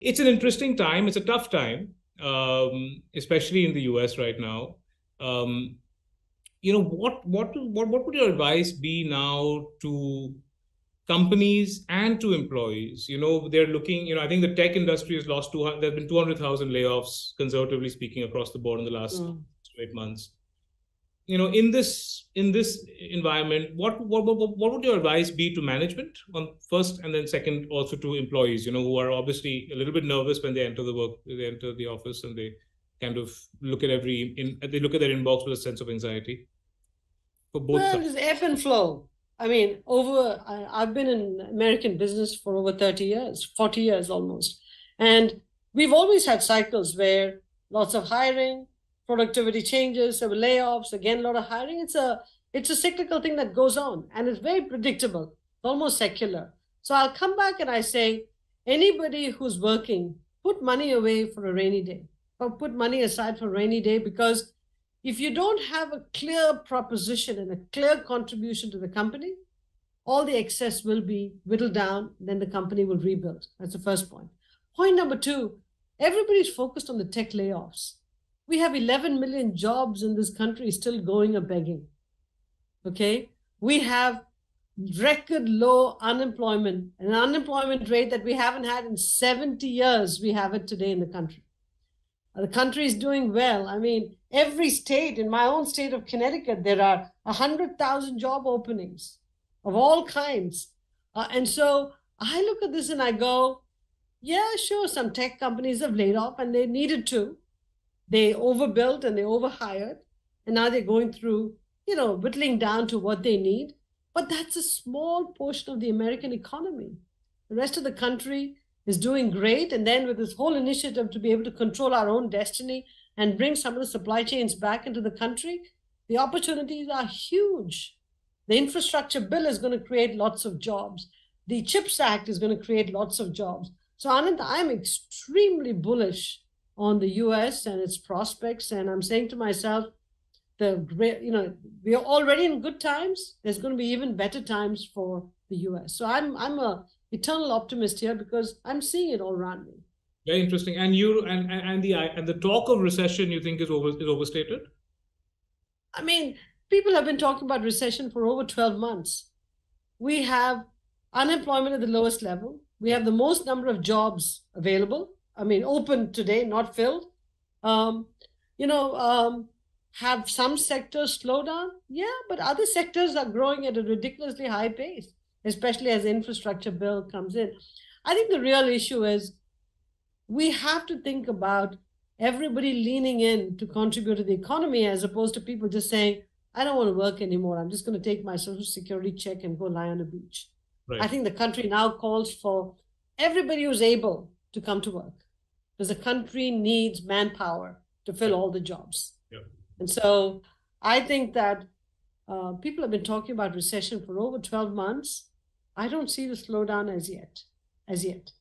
It's an interesting time. It's a tough time, especially in the US right now. Um, what would your advice be now to companies and to employees? They're looking. I think the tech industry has lost 200. There've been 200,000 layoffs, conservatively speaking, across the board in the last Mm. 8 months. In this environment, what would your advice be to management on first, and then second also to employees, who are obviously a little bit nervous when they enter the office, and they kind of they look at their inbox with a sense of anxiety for both Well, sides. there's ebb and flow. I mean, I've been in American business for over 30 years, 40 years almost. And we've always had cycles where lots of hiring, productivity changes, there were layoffs, again, a lot of hiring. It's a cyclical thing that goes on, and it's very predictable, almost secular. So I'll come back and I say, anybody who's working, put money away for a rainy day, or put money aside for a rainy day, because if you don't have a clear proposition and a clear contribution to the company, all the excess will be whittled down, then the company will rebuild. That's the first point. Point number two, everybody's focused on the tech layoffs. We have 11 million jobs in this country still going or begging. Okay? We have record low unemployment, an unemployment rate that we haven't had in 70 years. We have it today in the country. The country is doing well. I mean, every state, in my own state of Connecticut, there are 100,000 job openings of all kinds. And so I look at this and I go, yeah, sure, some tech companies have laid off and they needed to. They overbuilt and they overhired. And now they're going through, whittling down to what they need. But that's a small portion of the American economy. The rest of the country is doing great. And then with this whole initiative to be able to control our own destiny and bring some of the supply chains back into the country, the opportunities are huge. The infrastructure bill is going to create lots of jobs. The CHIPS Act is going to create lots of jobs. So Anand, I'm extremely bullish on the US and its prospects. And I'm saying to myself, we are already in good times. There's going to be even better times for the US. So I'm a eternal optimist here because I'm seeing it all around me. Very interesting. And the talk of recession, you think, is overstated? I mean, people have been talking about recession for over 12 months. We have unemployment at the lowest level. We have the most number of jobs available. I mean, open today, not filled. Um, you know, have some sectors slow down? Yeah, but other sectors are growing at a ridiculously high pace, especially as the infrastructure bill comes in. I think the real issue is we have to think about everybody leaning in to contribute to the economy as opposed to people just saying, I don't want to work anymore. I'm just going to take my social security check and go lie on a beach. Right. I think the country now calls for everybody who's able to come to work because the country needs manpower to fill all the jobs. Yeah. And so I think that people have been talking about recession for over 12 months. I don't see the slowdown as yet.